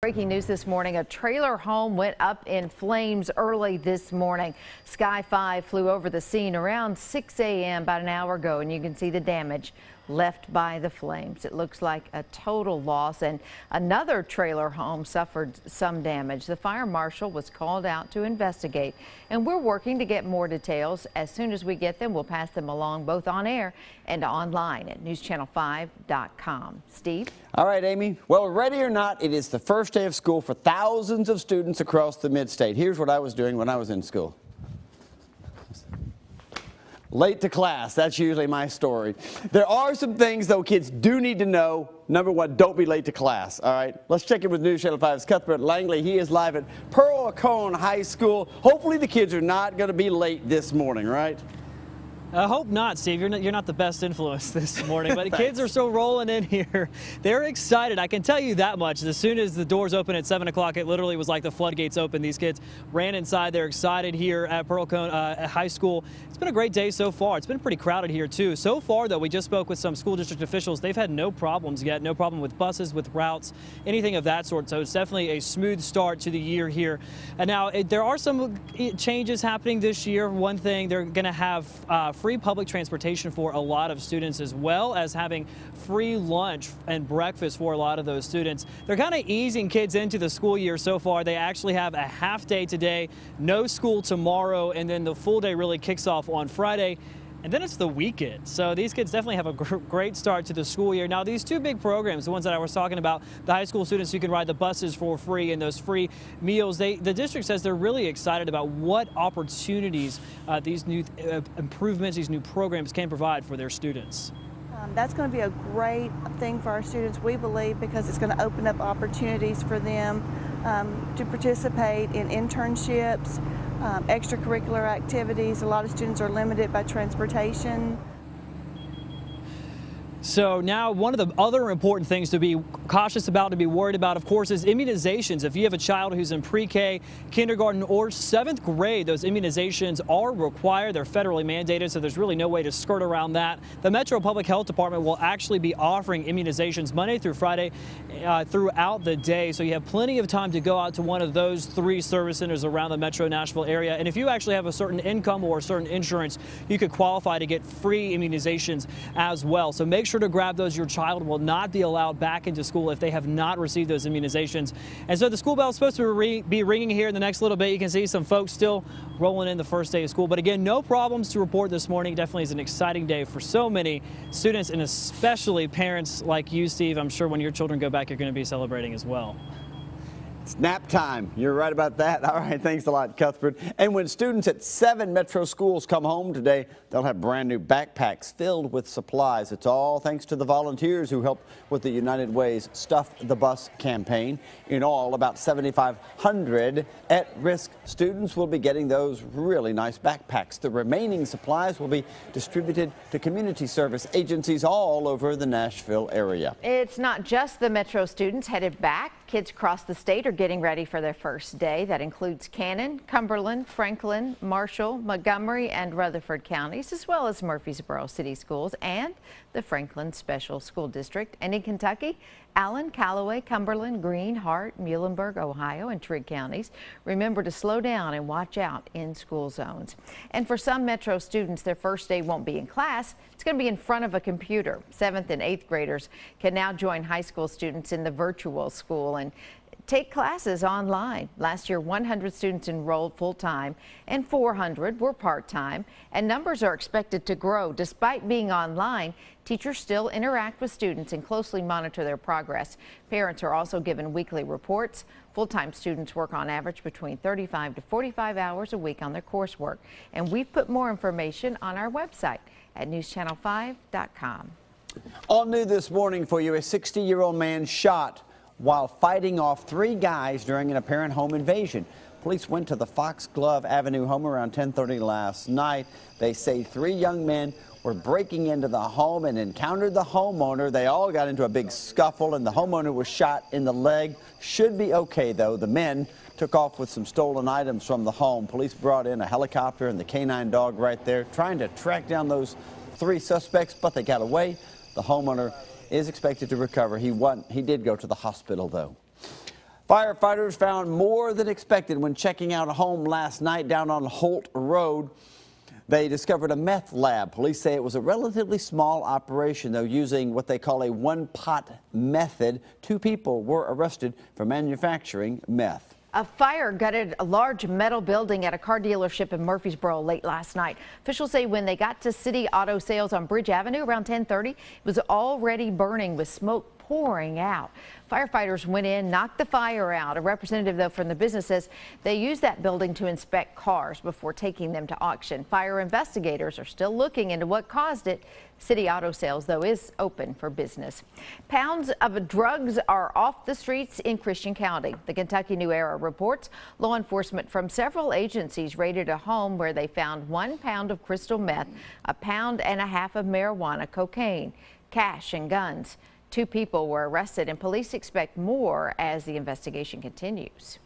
Breaking news this morning, a trailer home went up in flames early this morning. Sky 5 flew over the scene around 6 a.m. about an hour ago, and you can see the damage left by the flames. It looks like a total loss, and another trailer home suffered some damage. The fire marshal was called out to investigate, and we're working to get more details. As soon as we get them, we'll pass them along both on air and online at newschannel5.com. Steve? All right, Amy. Well, ready or not, it is the first day of school for thousands of students across the mid-state. Here's what I was doing when I was in school. Late to class. That's usually my story. There are some things, though, kids do need to know. Number one, don't be late to class. All right, let's check in with News Channel 5's Cuthbert Langley. He is live at Pearl-Cohn High School. Hopefully the kids are not going to be late this morning, right? I hope not, Steve. You're not the best influence this morning, but the kids are still rolling in here. They're excited. I can tell you that much. As soon as the doors open at 7 o'clock, it literally was like the floodgates open. These kids ran inside. They're excited here at Pearl-Cohn High School. It's been a great day so far. It's been pretty crowded here, too. So far, though, we just spoke with some school district officials. They've had no problems yet. No problem with buses, with routes, anything of that sort. So it's definitely a smooth start to the year here. And now there are some changes happening this year. One thing, they're going to have free public transportation for a lot of students, as well as having free lunch and breakfast for a lot of those students. They're kind of easing kids into the school year so far. They actually have a half day today, no school tomorrow, and then the full day really kicks off on Friday. And then it's the weekend. So these kids definitely have a great start to the school year. Now, these two big programs, the ones that I was talking about, the high school students who can ride the buses for free and those free meals, the district says they're really excited about what opportunities these new improvements, these new programs can provide for their students. That's going to be a great thing for our students, we believe, because it's going to open up opportunities for them to participate in internships, extracurricular activities. A lot of students are limited by transportation. So now one of the other important things to be cautious about, to be worried about, of course, is immunizations. If you have a child who's in pre-K, kindergarten, or 7th grade, those immunizations are required. They're federally mandated, so there's really no way to skirt around that. The Metro Public Health Department will actually be offering immunizations Monday through Friday throughout the day. So you have plenty of time to go out to one of those 3 service centers around the Metro Nashville area. And if you actually have a certain income or a certain insurance, you could qualify to get free immunizations as well. So make sure to grab those. Your child will not be allowed back into school if they have not received those immunizations. And so the school bell is supposed to be ringing here in the next little bit. You can see some folks still rolling in the first day of school. But again, no problems to report this morning. Definitely is an exciting day for so many students, and especially parents like you, Steve. I'm sure when your children go back, you're going to be celebrating as well. It's nap time. You're right about that. All right, thanks a lot, Cuthbert. And when students at 7 Metro schools come home today, they'll have brand new backpacks filled with supplies. It's all thanks to the volunteers who helped with the United Way's Stuff the Bus campaign. In all, about 7,500 at-risk students will be getting those really nice backpacks. The remaining supplies will be distributed to community service agencies all over the Nashville area. It's not just the Metro students headed back. Kids across the state are getting ready for their first day. That includes Cannon, Cumberland, Franklin, Marshall, Montgomery, and Rutherford counties, as well as Murfreesboro City Schools and the Franklin Special School District. And in Kentucky, Allen, Callaway, Cumberland, Greene, Hart, Muhlenberg, Ohio, and Trigg counties. Remember to slow down and watch out in school zones. And for some Metro students, their first day won't be in class. It's going to be in front of a computer. 7th and 8th graders can now join high school students in the virtual school and take classes online. Last year, 100 students enrolled full-time and 400 were part-time, and numbers are expected to grow. Despite being online, teachers still interact with students and closely monitor their progress. Parents are also given weekly reports. Full-time students work on average between 35 to 45 hours a week on their coursework, and we've put more information on our website at newschannel5.com. All new this morning for you, a 60-year-old man shot while fighting off 3 guys during an apparent home invasion. Police went to the Foxglove Avenue home around 10:30 last night. They say 3 young men were breaking into the home and encountered the homeowner. They all got into a big scuffle, and the homeowner was shot in the leg. Should be okay, though. The men took off with some stolen items from the home. Police brought in a helicopter and the canine dog right there, trying to track down those 3 suspects, but they got away. The homeowner is expected to recover. He did go to the hospital, though. Firefighters found more than expected when checking out a home last night down on Holt Road. They discovered a meth lab. Police say it was a relatively small operation, though, using what they call a one-pot method. 2 people were arrested for manufacturing meth. A fire gutted a large metal building at a car dealership in Murfreesboro late last night. Officials say when they got to City Auto Sales on Bridge Avenue around 10:30, it was already burning with smoke pouring out. Firefighters went in, knocked the fire out. A representative, though, from the business says they used that building to inspect cars before taking them to auction. Fire investigators are still looking into what caused it. City Auto Sales, though, is open for business. Pounds of drugs are off the streets in Christian County. The Kentucky New Era reports law enforcement from several agencies raided a home where they found 1 pound of crystal meth, 1.5 pounds of marijuana, cocaine, cash, and guns. 2 people were arrested, and police expect more as the investigation continues.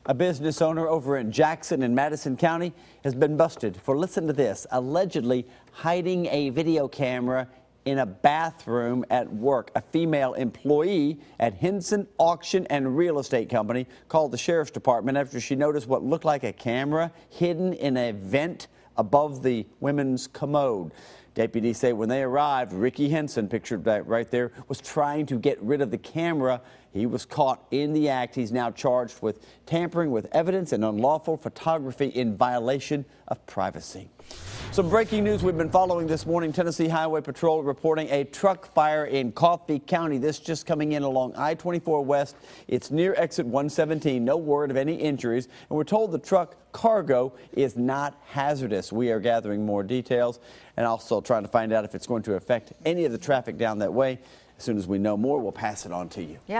A business owner over in Jackson and Madison County has been busted for, listen to this, allegedly hiding a video camera in a bathroom at work. A female employee at Henson Auction and Real Estate Company called the sheriff's department after she noticed what looked like a camera hidden in a vent above the women's commode. Deputies say when they arrived, Ricky Henson, pictured right there, was trying to get rid of the camera. He was caught in the act. He's now charged with tampering with evidence and unlawful photography in violation of privacy. Some breaking news we've been following this morning. Tennessee Highway Patrol reporting a truck fire in Coffee County. This just coming in along I-24 West. It's near exit 117. No word of any injuries. And we're told the truck cargo is not hazardous. We are gathering more details and also trying to find out if it's going to affect any of the traffic down that way. As soon as we know more, we'll pass it on to you. Yeah.